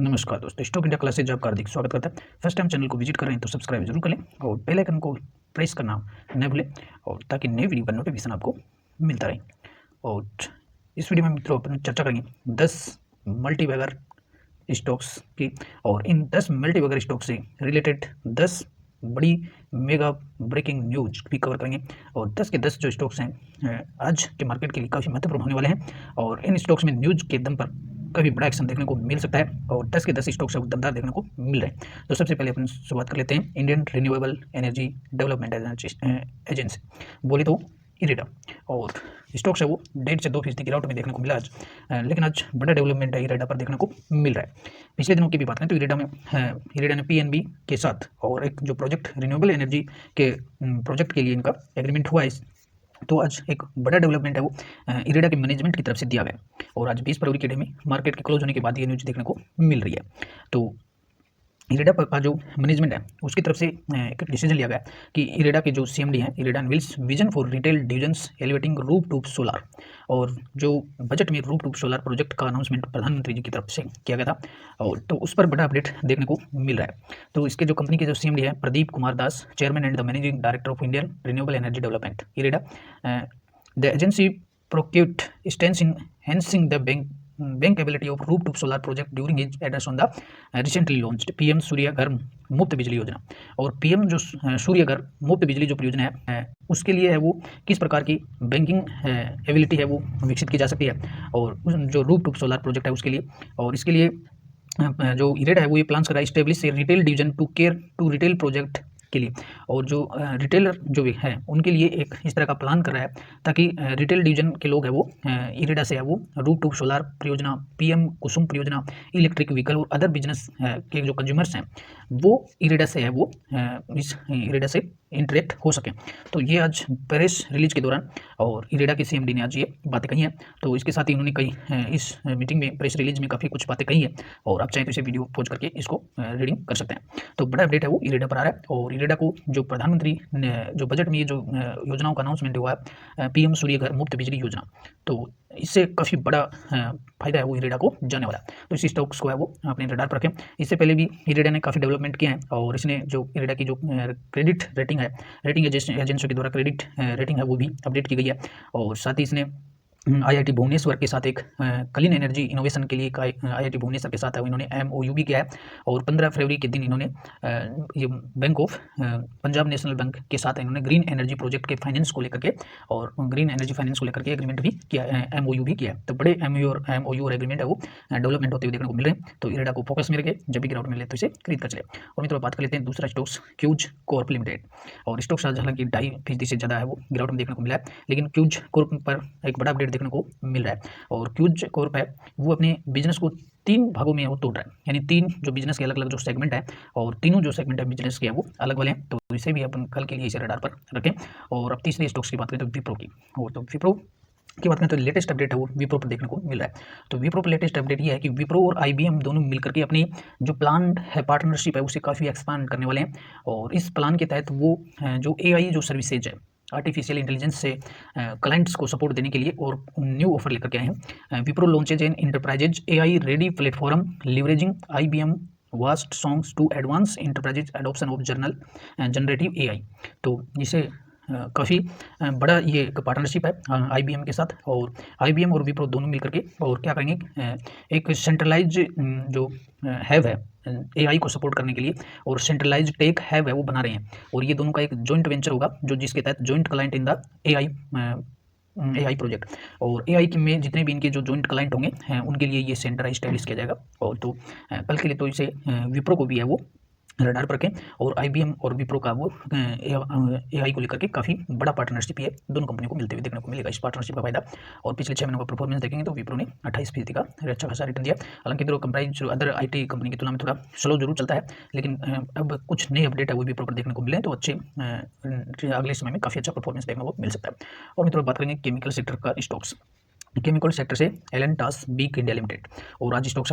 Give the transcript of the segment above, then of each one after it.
नमस्कार दोस्तों, stock India classes आपका हार्दिक स्वागत करता है। फर्स्ट टाइम चैनल को विजिट कर रहे हैं तो सब्सक्राइब जरूर करें और बेल आइकन को प्रेस करना न भूलें और ताकि नई वीडियो का नोटिफिकेशन आपको मिलता रहे। और इस वीडियो में मित्रों अपन चर्चा करेंगे 10 मल्टीबैगर स्टॉक्स की, और इन 10 मल्टीबैगर स्टॉक से रिलेटेड 10 बड़ी मेगा ब्रेकिंग न्यूज भी कवर करेंगे। और 10 के 10 जो स्टॉक्स हैं आज के मार्केट के लिए काफ़ी महत्वपूर्ण होने वाले हैं, और इन स्टॉक्स में न्यूज के दम पर काफ़ी बड़ा एक्शन देखने को मिल सकता है, और 10 के 10 स्टॉक्स दमदार देखने को मिल रहे हैं। तो सबसे पहले अपन शुरुआत कर लेते हैं Indian renewable energy development agency, बोले तो इरेडा। और स्टॉक्स है वो 1.5 से 2% गिरावट में देखने को मिला आज, लेकिन आज बड़ा डेवलपमेंट है इरेडा पर देखने को मिल रहा है। पिछले दिनों की भी बात करें तो इरेडा ने पीएनबी के साथ और एक जो प्रोजेक्ट रिन्यूएबल एनर्जी के प्रोजेक्ट के लिए इनका एग्रीमेंट हुआ है, तो आज एक बड़ा डेवलपमेंट है वो इरेडा के मैनेजमेंट की तरफ से दिया गया, और आज 20 फरवरी के डे में मार्केट के क्लोज होने के बाद ये न्यूज देखने को मिल रही है। तो इरेडा का जो मैनेजमेंट है उसकी तरफ से एक डिसीजन लिया गया कि इरेडा के जो सीएमडी हैं, IREDA unveils vision for retail divisions elevating roof top solar, और जो बजट में रूफ टॉप सोलार प्रोजेक्ट का अनाउंसमेंट प्रधानमंत्री जी की तरफ से किया गया था, और तो उस पर बड़ा अपडेट देखने को मिल रहा है। तो इसके जो कंपनी के जो सीएमडी है Pradeep Kumar Das, chairman and the managing director of Indian renewable energy development IREDA, the agency procured stance in enhancing the bankability of rooftop solar project during his address on the recently launched PM Surya Ghar Muft बिजली योजना। और PM जो सूर्य घर मुफ्त बिजली जो परियोजना है उसके लिए है वो किस प्रकार की बैंकिंग एबिलिटी है वो विकसित की जा सकती है, और जो रूफटॉप सोलर प्रोजेक्ट है उसके लिए, और इसके लिए जो इरेडा है वो ये प्लान्स कर रहा है establish retail division to care to retail project के लिए, और जो रिटेलर जो भी है उनके लिए एक इस तरह का प्लान कर रहा है ताकि रिटेल डिवीजन के लोग है वो इरेडा से है वो रूफटॉप सोलार परियोजना, पीएम कुसुम परियोजना, इलेक्ट्रिक व्हीकल और अदर बिजनेस के जो कंज्यूमर्स हैं वो इरेडा से है वो इस इरेडा से इंटरेक्ट हो सकें। तो ये आज प्रेस रिलीज के दौरान और इरेडा के सीएमडी ने आज ये बातें कही हैं। तो इसके साथ ही उन्होंने कई इस मीटिंग में प्रेस रिलीज में काफ़ी कुछ बातें कही है, और आप चाहें तो इसे वीडियो पॉज करके इसको रीडिंग कर सकते हैं। तो बड़ा अपडेट है वो इरेडा पर आ रहा है, और इरेडा को जो प्रधानमंत्री ने जो बजट में ये जो योजनाओं का अनाउंसमेंट हुआ है पीएम सूर्य घर मुफ्त बिजली योजना, तो इससे काफ़ी बड़ा फायदा है वो इरेडा को जाने वाला है। तो इस स्टॉक्स को है वो अपने रडार पर रखें। इससे पहले भी इरेडा ने काफ़ी डेवलपमेंट किया है, और इसने जो इरेडा की जो क्रेडिट रेटिंग है, रेटिंग एजेंसियों के द्वारा क्रेडिट रेटिंग है वो भी अपडेट की गई है, और साथ ही इसने आईआईटी भुवनेश्वर के साथ एक क्लीन एनर्जी इनोवेशन के लिए आईआईटी भुवनेश्वर के साथ है इन्होंने एमओयू भी किया है, और 15 फरवरी के दिन इन्होंने ये bank of Punjab national bank के साथ इन्होंने ग्रीन एनर्जी प्रोजेक्ट के फाइनेंस को लेकर के और ग्रीन एनर्जी फाइनेंस को लेकर के एग्रीमेंट भी किया है, एमओयू भी किया है। तो बड़े एमओयू और एग्रीमेंट है वो डेवलपमेंट होते हुए देखने को मिल रहे हैं। तो इरेडा को फोकस में रखे, जब भी गिरावट मिले तो इसे खरीद कर चले। और मित्रों बात कर लेते हैं दूसरा स्टॉक्स क्यूज कॉर्प लिमिटेड, और स्टॉक्स आज हालांकि 2.5% से ज़्यादा है वो गिरावट में देखने को मिला है, लेकिन क्यूज कॉर्प पर एक बड़ा अपडेट देखने को मिल रहा है। और क्यूज कॉर्प है वो अपने बिजनेस को 3 भागों में वो तोड़ रहा है, यानी 3 जो बिजनेस के अलग अलग जो सेगमेंट है, और तीनों जो सेगमेंट है बिजनेस के वो अलग वाले हैं। तो इसे भी अपन कल के लिए इसे रडार पर रखें। और अब तीसरे स्टॉक्स की बात करें तो विप्रो की, और तो विप्रो की बात करें तो लेटेस्ट अपडेट है वो विप्रो पर देखने को मिल रहा है। तो विप्रो पर लेटेस्ट अपडेट ये है कि विप्रो और आईबीएम दोनों मिलकर के अपनी जो प्लान है पार्टनरशिप है उसे काफ़ी एक्सपांड करने वाले हैं, और इस प्लान के तहत वो जो एआई जो सर्विसेज है आर्टिफिशियल इंटेलिजेंस से क्लाइंट्स को सपोर्ट देने के लिए और न्यू ऑफर लेकर के आए हैं। Wipro launches an enterprises AI ready platform leveraging IBM vast songs to advance enterprises adoption of generative AI. तो इसे काफ़ी बड़ा ये एक पार्टनरशिप है आईबीएम के साथ, और आईबीएम और विप्रो दोनों मिलकर के और क्या करेंगे एक सेंट्रलाइज जो हैव है एआई को सपोर्ट करने के लिए, और सेंट्रलाइज टेक हैव है वो बना रहे हैं, और ये दोनों का एक जॉइंट वेंचर होगा जो जिसके तहत joint client in the AI project, और एआई में जितने भी इनके जो जॉइंट क्लाइंट होंगे उनके लिए ये सेंटर इस्टेब्लिश किया जाएगा। और तो कल के लिए तो इसे विप्रो को भी है वो रडार पर रखें, और आईबीएम और विप्रो का वो एआई को लेकर के काफ़ी बड़ा पार्टनरशिप ये दोनों कंपनियों को मिलते हुए देखने को मिलेगा इस पार्टनरशिप का फायदा। और पिछले 6 महीनों का परफॉर्मेंस देखेंगे तो विप्रो ने 28% का अच्छा खासा रिटर्न दिया। हालांकि इधर कंपेयर जो अदर आईटी कंपनी की तुलना में थोड़ा स्लो जरूर चलता है, लेकिन अब कुछ नए अपडेट है वो विप्रो पर देखने को मिले तो अच्छे अगले समय में काफ़ी अच्छा परफॉर्मेंस देखने को मिल सकता है। और मित्रों बात करेंगे केमिकल सेक्टर का स्टॉक्स, केमिकल सेक्टर से एलेंटास बीक इंडिया लिमिटेड, और आज स्टॉक्स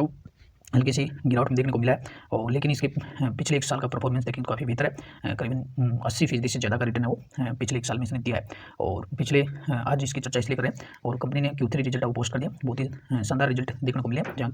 हल्की सी गिरावट में देखने को मिला है, और लेकिन इसके पिछले 1 साल का परफॉर्मेंस देखें तो काफ़ी बेहतर है। करीबन 80% से ज़्यादा का रिटर्न है वो पिछले 1 साल में इसने दिया है। और पिछले आज इसकी चर्चा इसलिए करें, और कंपनी ने Q3 रिजल्ट वो पोस्ट कर दिया, बहुत ही शानदार रिजल्ट देखने को मिले, जहाँ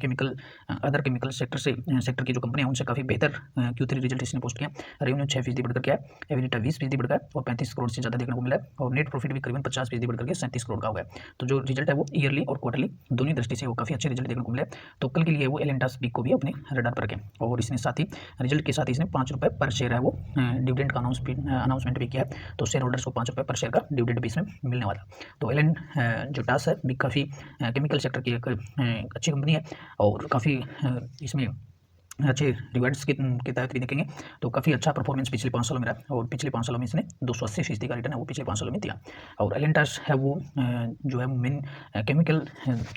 अदर केमिकल सेक्टर की जो कंपनी है उनसे काफ़ी बेहतर Q3 रिजल्ट इसने पोस्ट किया। रेवेन्यू 6% बढ़कर क्या है, एबिलिटा 20% बढ़कर और 35 करोड़ से ज़्यादा देखने को मिला है, और नेट प्रॉफिट भी करीबन 50% बढ़कर के 37 करोड़ का हो गया। तो जो रिजल्ट है वो ईयरली और क्वार्टरली दोनों दृष्टि से वो काफ़ी अच्छे रिजल्ट देखने को मिले। तो कल के लिए वो एलेंटास को भी अपने रडार पर रखें, और इसने साथ ही रिजल्ट के साथ ही इसने ₹5 पर शेयर है वो डिविडेंड का अनाउंसमेंट भी किया है। तो शेयर होल्डर्स को ₹5 पर शेयर का डिविडेंड भी इसमें मिलने वाला। तो जो टास है भी काफ़ी केमिकल सेक्टर की एक अच्छी कंपनी है, और काफ़ी इसमें अच्छे रिवार्ड्स के तहत भी देखेंगे तो काफ़ी अच्छा परफॉर्मेंस पिछले 5 सालों में रहा, और पिछले 5 सालों में इसने 280% का रिटर्न है वो पिछले 5 सालों में दिया। और एलेंटास है वो जो है मेन केमिकल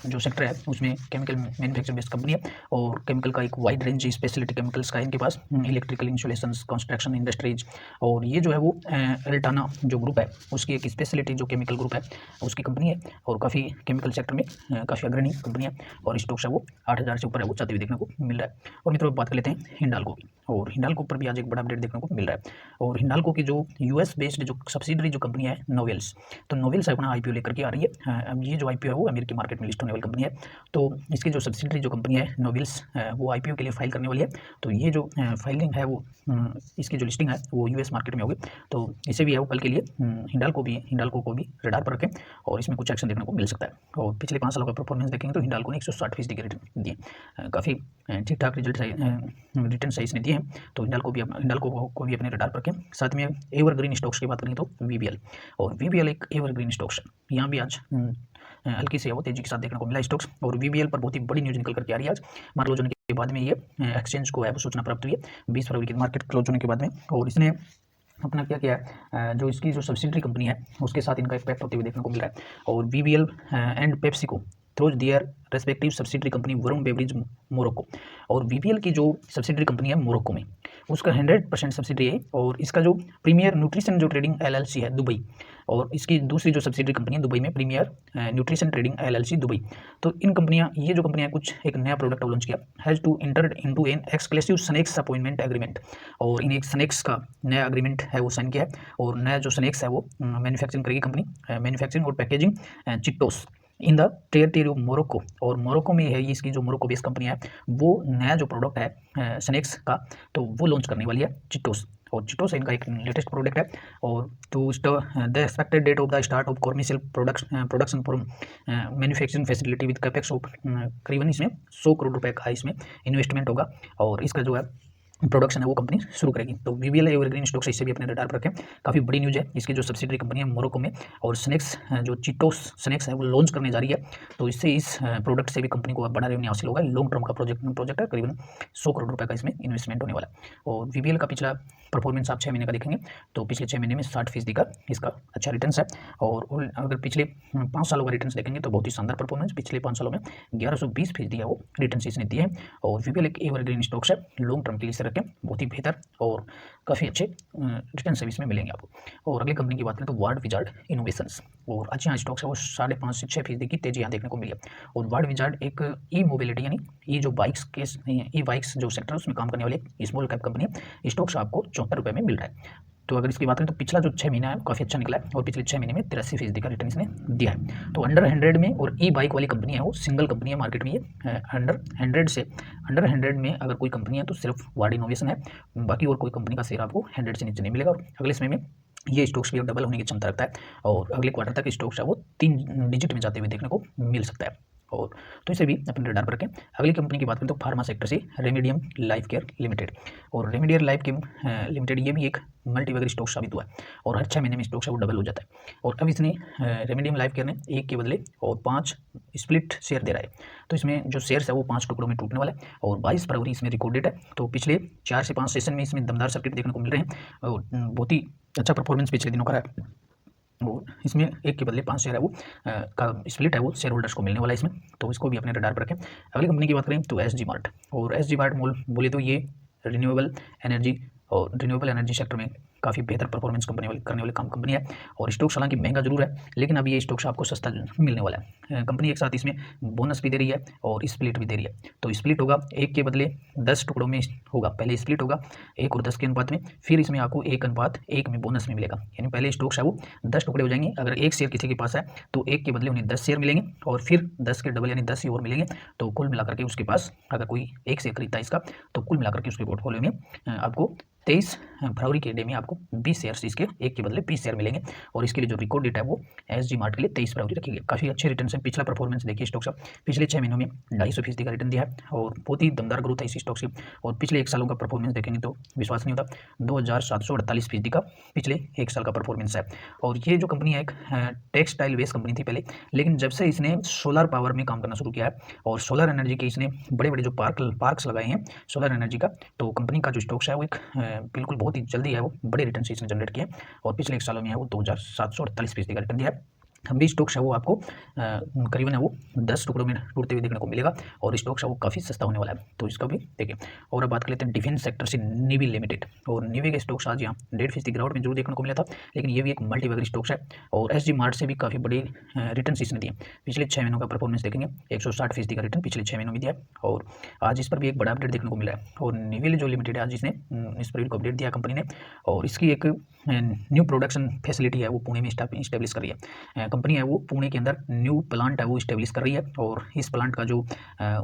जो सेक्टर है उसमें केमिकल मैन्युफैक्चरिंग बेस्ड कंपनी है, और केमिकल का एक वाइड रेंज स्पेशलिटी केमिकल्स का इनके पास, इलेक्ट्रिकल इंसुलेशंस, कंस्ट्रक्शन इंडस्ट्रीज, और ये जो है वो एल्टाना जो ग्रुप है उसकी एक स्पेशलिटी जो केमिकल ग्रुप है उसकी कंपनी है, और काफ़ी केमिकल सेक्टर में काफ़ी अग्रणी कंपनी है, और स्टॉक्स है वो 8,000 से ऊपर है वो जाते हुए देखने को मिल रहा है। और मित्रों बात कर लेते हैं हिंडाल्को की, और हिंडाल्को पर भी आज एक बड़ा अपडेट देखने को मिल रहा है। और हिंडाल्को की जो यूएस बेस्ड जो सब्सिडरी जो कंपनी है नोवेल्स, तो नोवेल्स अपना आईपीओ लेकर के आ रही है। अब ये जो आईपीओ है वो अमेरिकी मार्केट में लिस्ट होने वाली कंपनी है, तो इसकी जो सब्सिडरी जो कंपनी है नोवेल्स वो आईपीओ के लिए फाइल करने वाली है। तो ये जो फाइलिंग है वो इसकी जो लिस्टिंग है वो यूएस मार्केट में होगी, तो इसे भी है वो कल के लिए हिंडाल्को को भी रडार पर रखें, और इसमें कुछ एक्शन देखने को मिल सकता है। और पिछले 5 सालों का परफॉर्मेंस देखेंगे तो हिंडाल्को ने 160% के रिटर्न दिए, काफ़ी ठीक ठाक रिटर्न सही इसने दिए हैं। तो हिंडाल्को को भी अपने रडार पर रखें। साथ में एवरग्रीन स्टॉक्स की बात करें तो वीबीएल, और वीबीएल एक एवरग्रीन स्टॉक्स है, यहाँ भी आज हल्की से वो तेजी के साथ देखने को मिला स्टॉक्स, और वीबीएल पर बहुत ही बड़ी न्यूज़ निकल करके आ रही है। आज मार्केट क्लोज होने के बाद में ये एक्सचेंज को है वो सूचना प्राप्त हुई है 20 फरवरी के मार्केट क्लोज होने के बाद में, और इसने अपना क्या किया है, जो इसकी जो सब्सिडरी कंपनी है उसके साथ इनका इम्पैक्ट होते हुए देखने को मिल रहा है। और VBL and PepsiCo through their respective subsidiary company Varun beverage Morocco, और वीबीएल की जो सब्सिडरी कंपनी है मोरक्को में उसका 100% सब्सिडरी है, और इसका जो प्रीमियर न्यूट्रिशन जो ट्रेडिंग एलएलसी है दुबई, और इसकी दूसरी जो सब्सिडरी कंपनी है दुबई में premier nutrition trading LLC Dubai. तो इन कंपनियां ये जो कंपनियां कुछ एक नया प्रोडक्ट लॉन्च किया, has to entered into an exclusive snacks appointment agreement, और इन एक स्नैक्स का नया एग्रीमेंट है वो साइन किया है। और नया जो स्नैक्स है वो मैन्युफैक्चरिंग करेगी कंपनी, मैन्युफैक्चरिंग और packaging Cheetos in the territory of Morocco, और मोरक्को में है ये इसकी जो मोरक्को बेस्ड कंपनी है वो नया जो प्रोडक्ट है स्नैक्स का तो वो लॉन्च करने वाली है चिट्टोस, और चिट्टोस इनका एक लेटेस्ट प्रोडक्ट है। और to the expected date of the start of commercial production for manufacturing facility with capex of करीबन इसमें 100 करोड़ रुपए का इसमें इन्वेस्टमेंट होगा, और इसका जो है प्रोडक्शन है वो कंपनी शुरू करेगी। तो वीबीएल एवरग्रीन स्टॉक से इससे भी अपने रडार पर रखें, काफ़ी बड़ी न्यूज़ है। इसकी जो सब्सिडरी कंपनी है मोरक्को में, और स्नैक्स जो चिट्टोस स्नैक्स है वो लॉन्च करने जा रही है, तो इससे इस प्रोडक्ट से भी कंपनी को बड़ा रेवेन्यू हासिल होगा। लॉन्ग टर्म का प्रोजेक्ट है, करीबन 100 करोड़ रुपए का इसमें इन्वेस्टमेंट होने वाला है। और वीबीएल का पिछला परफॉर्मेंस आप 6 महीने का देखेंगे तो पिछले 6 महीने में 60% का इसका अच्छा रिटर्न है, और अगर पिछले 5 सालों का रिटर्न देखेंगे तो बहुत ही शानदार परफॉर्मेंस, पिछले 5 सालों में 1120% है वो रिटर्न इसने दिए हैं। और वीबीएल एक एवरग्रीन स्टॉक्स है, लॉन्ग टर्म के लिए इसे रखें, बहुत ही बेहतर और काफ़ी अच्छे रिटर्न सर्विस में मिलेंगे आपको। और अगली कंपनी की बात करें तो वार्ड विजार्ड इनोवेशंस, और आज यहाँ स्टॉक्स है वो 5.5 से 6% की तेजी यहाँ देखने को मिली है। और वार्ड विजार्ड एक ई मोबिलिटी यानी ये जो बाइक्स जो सेक्टर है उसमें काम करने वाली स्मॉल कैप कंपनी है। स्टॉक्स आपको ₹74 में मिल रहा है। तो अगर इसकी बात करें तो पिछला जो 6 महीना है काफ़ी अच्छा निकला है, और पिछले 6 महीने में 83% का रिटर्न इसने दिया है। तो अंडर 100 में, और ई बाइक वाली कंपनी है वो सिंगल कंपनी है मार्केट में, ये अंडर 100 में अगर कोई कंपनी है तो सिर्फ वार्ड इनोवेशन है, बाकी और कोई कंपनी का शेयर आपको 100 से नीचे नहीं मिलेगा। और अगले समय में ये स्टॉक्स भी डबल होने की क्षमता रखता है, और अगले क्वार्टर तक स्टॉक्स है वो 3 डिजिट में जाते हुए देखने को मिल सकता है। और तो इसे भी अपने रडार पर रखें। अगली कंपनी की बात करें तो फार्मा सेक्टर से रेमेडियम लाइफ केयर लिमिटेड, और रेमेडियम लाइफ केयर लिमिटेड ये भी एक मल्टीबैगर स्टॉक साबित हुआ है, और हर 6 महीने में स्टॉक्स है वो डबल हो जाता है। और अब इसने रेमेडियम लाइफ केयर ने 1 के बदले और 5 स्प्लिट शेयर दे रहा है, तो इसमें जो शेयर्स है वो 5 टुकड़ों में टूटने वाला है, और 22 फरवरी इसमें रिकॉर्ड डेट है। तो पिछले 4 से 5 सेशन में इसमें दमदार सर्किट देखने को मिल रहे हैं, और बहुत ही अच्छा परफॉर्मेंस पिछले दिनों का रहा है। और इसमें 1 के बदले 5 शेयर है वो का स्प्लिट है वो शेयर होल्डर्स को मिलने वाला है इसमें, तो इसको भी अपने रडार पर रखें। अगली कंपनी की बात करें तो एसजी मार्ट, और एसजी मार्ट बोले तो ये रिन्यूएबल एनर्जी सेक्टर में काफ़ी बेहतर परफॉर्मेंस करने वाली कंपनी है। और स्टॉक्स हालांकि महंगा जरूर है, लेकिन अब ये स्टॉक्स आपको सस्ता मिलने वाला है। कंपनी एक साथ इसमें बोनस भी दे रही है और स्प्लिट भी दे रही है। तो स्प्लिट होगा 1 के बदले 10 टुकड़ों में होगा, पहले स्प्लिट होगा 1 और 10 के अनुपात में, फिर इसमें आपको 1:1 में बोनस में मिलेगा। यानी पहले स्टॉक्स है वो 10 टुकड़े हो जाएंगे। अगर 1 शेयर किसी के पास है तो 1 के बदले उन्हें 10 शेयर मिलेंगे और फिर 10 के डबल यानी 10 ही और मिलेंगे। तो कुल मिलाकर के उसके पास अगर कोई 1 शेयर खरीदता है इसका, तो कुल मिलाकर के उसके पोर्टफोलियो में आपको 23 फरवरी के डे में आपको 20 शेयर्स इसके 1 के बदले 20 शेयर मिलेंगे। और इसके लिए जो रिकॉर्ड डेट है वो SG मार्ट के लिए 23 फरवरी रखी गई। काफ़ी अच्छे रिटर्न है। पिछला परफॉर्मेंस देखिए स्टॉक्स का, पिछले 6 महीनों में 250% का रिटर्न दिया है और बहुत ही दमदार ग्रोथ है इस स्टॉक्स की। और पिछले 1 सालों का परफॉर्मेंस देखेंगे तो विश्वास नहीं होता, 2748% का पिछले 1 साल का परफॉर्मेंस है। और ये जो कंपनी है एक टेक्सटाइल बेस्ड कंपनी थी पहले, लेकिन जब से इसने सोलर पावर में काम करना शुरू किया है और सोलर एनर्जी के इसने बड़े बड़े जो पार्क्स लगाए हैं सोलर एनर्जी का, तो कंपनी का जो स्टॉक्स है वो एक बिल्कुल बहुत ही जल्दी है वो बड़े रिटर्न से इसने जनरेट किए और पिछले 1 सालों में है वो 2748% का रिटर्न दिया है। हम भी स्टॉक्स है वो आपको करीबन है वो 10 टुकड़ों में टूटते हुए देखने को मिलेगा और स्टॉक्स है वो काफ़ी सस्ता होने वाला है, तो इसका भी देखें। और अब बात कर लेते हैं डिफेंस सेक्टर से निवी लिमिटेड। और निवी के स्टॉक्स आज यहाँ 1.5% गिरावट में जरूर देखने को मिला था, लेकिन ये भी एक मल्टीबैगर स्टॉक्स है और SG मार्ट से भी काफ़ी बड़ी रिटर्न इसने दिए। पिछले 6 महीनों का परफॉर्मेंस देखेंगे 160% का रिटर्न पिछले 6 महीनों में दिया है और आज इस पर भी एक बड़ा अपडेट देखने को मिला है। और निविल जो लिमिटेड है आज इसने इस पर अपडेट दिया कंपनी ने और इसकी एक न्यू प्रोडक्शन फैसिलिटी है वो पुणे में इस्टेब्लिश कर रही है। कंपनी है वो पुणे के अंदर न्यू प्लांट है वो इस्टेब्लिश कर रही है और इस प्लांट का जो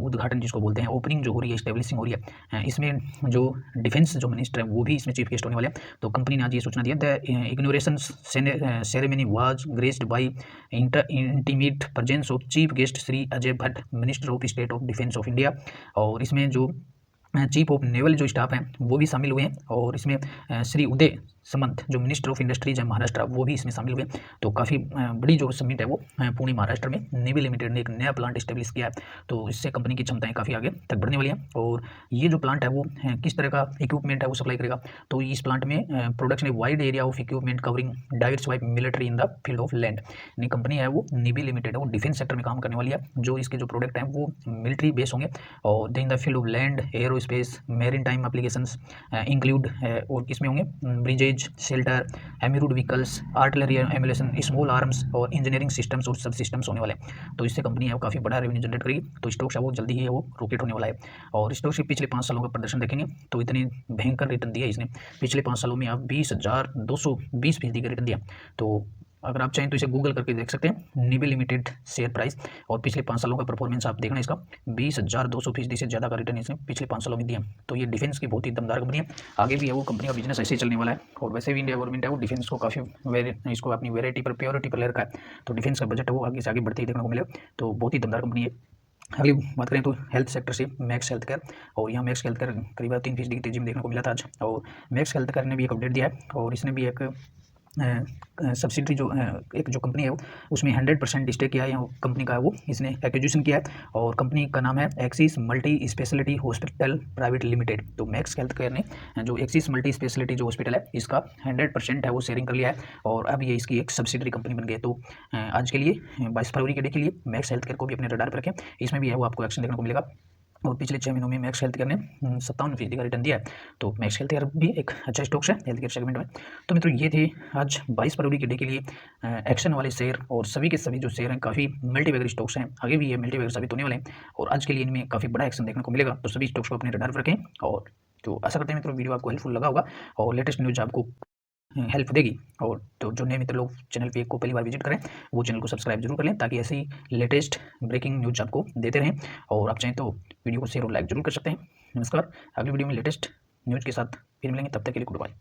उद्घाटन जिसको बोलते हैं ओपनिंग जो हो रही है, इस्टेब्लिशिंग हो रही है, इसमें जो डिफेंस जो मिनिस्टर है वो भी इसमें चीफ गेस्ट होने वाले हैं। तो कंपनी ने आज ये सूचना दी the inauguration ceremony was graced by intimate presence of chief guest Shri Ajay Bhatt, minister of state of defence of India. और इसमें जो चीफ ऑफ नेवल जो स्टाफ हैं वो भी शामिल हुए हैं और इसमें श्री उदय समंत जो मिनिस्टर ऑफ इंडस्ट्रीज है महाराष्ट्र वो भी इसमें शामिल हुए। तो काफ़ी बड़ी जो समिट है वो पुणे महाराष्ट्र में नेवी लिमिटेड ने एक नया प्लांट इस्टेब्लिश किया है, तो इससे कंपनी की क्षमताएं काफ़ी आगे तक बढ़ने वाली हैं। और ये जो प्लांट है वो किस तरह का इक्विपमेंट है वो सप्लाई करेगा, तो इस प्लांट में production wide area of equipment covering diversified military in the field of land. यानी कंपनी है वो नेवी लिमिटेड है वो डिफेंस सेक्टर में काम करने वाली है। जो इसके जो प्रोडक्ट हैं वो मिलिट्री बेस होंगे और in the field of land aerospace maritime applications include और इसमें होंगे bridges shelter armoured vehicles artillery emulation small arms और इंजीनियरिंग सिस्टम्स और सब सिस्टम्स होने वाले हैं। तो इससे कंपनी है वो काफ़ी बड़ा रेवेन्यू जनरेट करेगी। तो स्टॉक्स है वो जल्दी ही है वो रॉकेट होने वाला है। और स्टॉक्स के पिछले 5 सालों का प्रदर्शन देखेंगे तो इतने भयंकर रिटर्न दिया इसने। पिछले 5 सालों में आप 20,220% का रिटर्न दिया। तो अगर आप चाहें तो इसे गूगल करके देख सकते हैं निवी लिमिटेड शेयर प्राइस और पिछले 5 सालों का परफॉर्मेंस आप देखना इसका 20,200% से ज़्यादा का रिटर्न इसने पिछले 5 सालों में दिया। तो ये डिफेंस की बहुत ही दमदार कंपनी है, आगे भी है वो कंपनी का बिजनेस ऐसे ही चलने वाला है। और वैसे भी इंडिया गवर्नमेंट है वो डिफेंस को काफ़ी इसको अपनी वेराइटी पर प्योरिटी पर ले रखा है। तो डिफेंस का बजट है वो आगे से आगे बढ़ते ही देखने को मिलेगा। तो बहुत ही दमदार कंपनी है। अगली बात करें तो हेल्थ सेक्टर से मैक्स हेल्थ केयर। और यहाँ मैक्स हेल्थ केयर करीब 3% की तेजी में देखने को मिला था आज। और मैक्स हेल्थ केयर ने भी एक अपडेट दिया है और इसने भी एक सब्सिडरी जो एक जो कंपनी है वो उसमें 100% स्टेक किया है कंपनी का वो इसने एक्विजिशन किया है और कंपनी का नाम है axis multi speciality hospital private limited. तो मैक्स हेल्थ केयर ने जो एक्सिस मल्टी स्पेशलिटी जो हॉस्पिटल है इसका 100% है वो शेयरिंग कर लिया है और अब ये इसकी एक सब्सिडरी कंपनी बन गई है। तो आज के लिए 22 फरवरी के डे के लिए मैक्स हेल्थ केयर को भी अपने रडार पर रखें, इसमें भी है वो आपको एक्शन देखने को मिलेगा। और पिछले 6 महीनों में मैक्स हेल्थ केयर ने 57% का रिटर्न दिया है। तो मैक्स हेल्थ केयर भी एक अच्छा स्टॉक्स है हेल्थ केयर सेगमेंट में। तो मित्रों ये थे आज 22 फरवरी के डे के लिए एक्शन वाले शेयर और सभी के सभी जो शेयर हैं काफ़ी मल्टीबैगर स्टॉक्स हैं, आगे भी ये मल्टीबैगर साबित होने वाले हैं और आज के लिए इनमें काफ़ी बड़ा एक्शन देखने को मिलेगा। तो सभी स्टॉक्स को अपने रडार पर रखें और तो आशा करते हैं मित्रों वीडियो आपको हेल्पफुल लगा होगा और लेटेस्ट न्यूज़ आपको हेल्प देगी। और तो जो नए मित्र लोग चैनल पे को पहली बार विजिट करें वो चैनल को सब्सक्राइब जरूर कर लें ताकि ऐसी लेटेस्ट ब्रेकिंग न्यूज़ आपको देते रहें। और आप चाहें तो वीडियो को शेयर और लाइक जरूर कर सकते हैं। नमस्कार, अगली वीडियो में लेटेस्ट न्यूज़ के साथ फिर मिलेंगे, तब तक के लिए गुड बाय।